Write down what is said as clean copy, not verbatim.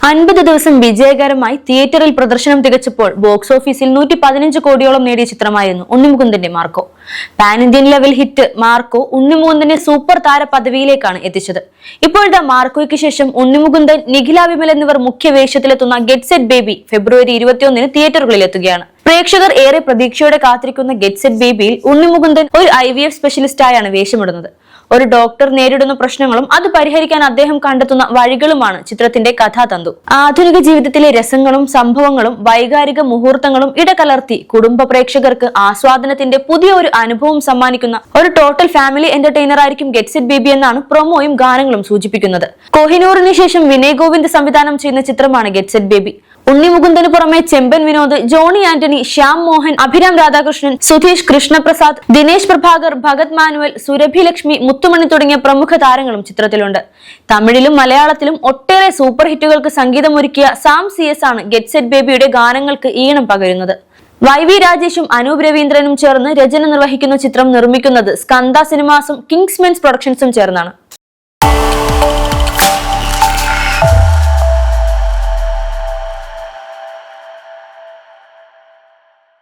50 ദിവസം വിജയകരമായി തിയേറ്ററിൽ പ്രദർശനം തികച്ചപ്പോൾ ബോക്സ് ഓഫീസിൽ 115 കോടിയോളം നേടിയ ചിത്രമായിരുന്നു ഉണ്ണിമുകുന്ദന്റെ Marco. Pan Indian level hit Marco ഉണ്ണിമുകുന്ദനെ സൂപ്പർ താര പദവിയിലേക്കാണ് എത്തിച്ചത്. ഇപ്പോഴത്തെ മാർക്കോയ്ക്ക് ശേഷം ഉണ്ണിമുകുന്ദൻ, നിഖില വിമൽ എന്നിവർ മുഖ്യ വേഷത്തിലെത്തുന്ന ഗെറ്റ് സെറ്റ് ബേബി ഫെബ്രുവരി 21 തിയേറ്ററുകളിൽ എത്തുകയാണ്. പ്രേക്ഷകർ ഏറെ പ്രതീക്ഷയോടെ കാത്തിരിക്കുന്ന ഗെറ്റ് സെറ്റ് ബേബിയിൽ ഉണ്ണിമുകുന്ദൻ ഒരു IVF സ്പെഷ്യലിസ്റ്റായാണ് വേഷമിടുന്നത്. ഒരു ഡോക്ടർ നേരിടുന്ന പ്രശ്നങ്ങളും അത് പരിഹരിക്കാൻ അദ്ദേഹം കണ്ടെത്തുന്ന വഴികളുമാണ് ചിത്രത്തിന്റെ കഥാതന്തു. ആധുനിക ജീവിതത്തിലെ രസങ്ങളും സംഭവങ്ങളും വൈകാരിക മുഹൂർത്തങ്ങളും ഇടകലർത്തി കുടുംബ പ്രേക്ഷകർക്ക് ആസ്വാദനത്തിന്റെ പുതിയ ഒരു അനുഭവം സമ്മാനിക്കുന്ന ഒരു ടോട്ടൽ ഫാമിലി എന്റർടൈനർ ആയിരിക്കും ഗെറ്റ് സെറ്റ് ബേബി എന്നാണ് പ്രൊമോയും ഗാനങ്ങളും സൂചിപ്പിക്കുന്നത്. കോഹിനൂറിന് ശേഷം വിനയ് ഗോവിന്ദ് സംവിധാനം ചെയ്യുന്ന ചിത്രമാണ് ഗെറ്റ് സെറ്റ് ബേബി. ഉണ്ണിമുകുന്ദന് പുറമെ ചെമ്പൻ വിനോദ്, ജോണി ആന്റണി, ശ്യാം മോഹൻ, അഭിരാം രാധാകൃഷ്ണൻ, സുധീഷ് കൃഷ്ണപ്രസാദ്, ദിനേശ് പ്രഭാകർ, ഭഗത് മാനുവൽ, സുരഭി ലക്ഷ്മി, മുത്തുമണി തുടങ്ങിയ പ്രമുഖ താരങ്ങളും ചിത്രത്തിലുണ്ട്. തമിഴിലും മലയാളത്തിലും ഒട്ടേറെ സൂപ്പർ ഹിറ്റുകൾക്ക് സംഗീതമൊരുക്കിയ സാം CS ആണ് ഗെറ്റ് സെറ്റ് ബേബിയുടെ ഗാനങ്ങൾക്ക് ഈണം പകരുന്നത്. YV രാജേഷും അനൂപ് രവീന്ദ്രനും ചേർന്ന് രചന നിർവഹിക്കുന്ന ചിത്രം നിർമ്മിക്കുന്നത് സ്കന്ദ സിനിമാസും കിങ്സ്മെൻസ് പ്രൊഡക്ഷൻസും ചേർന്നാണ്.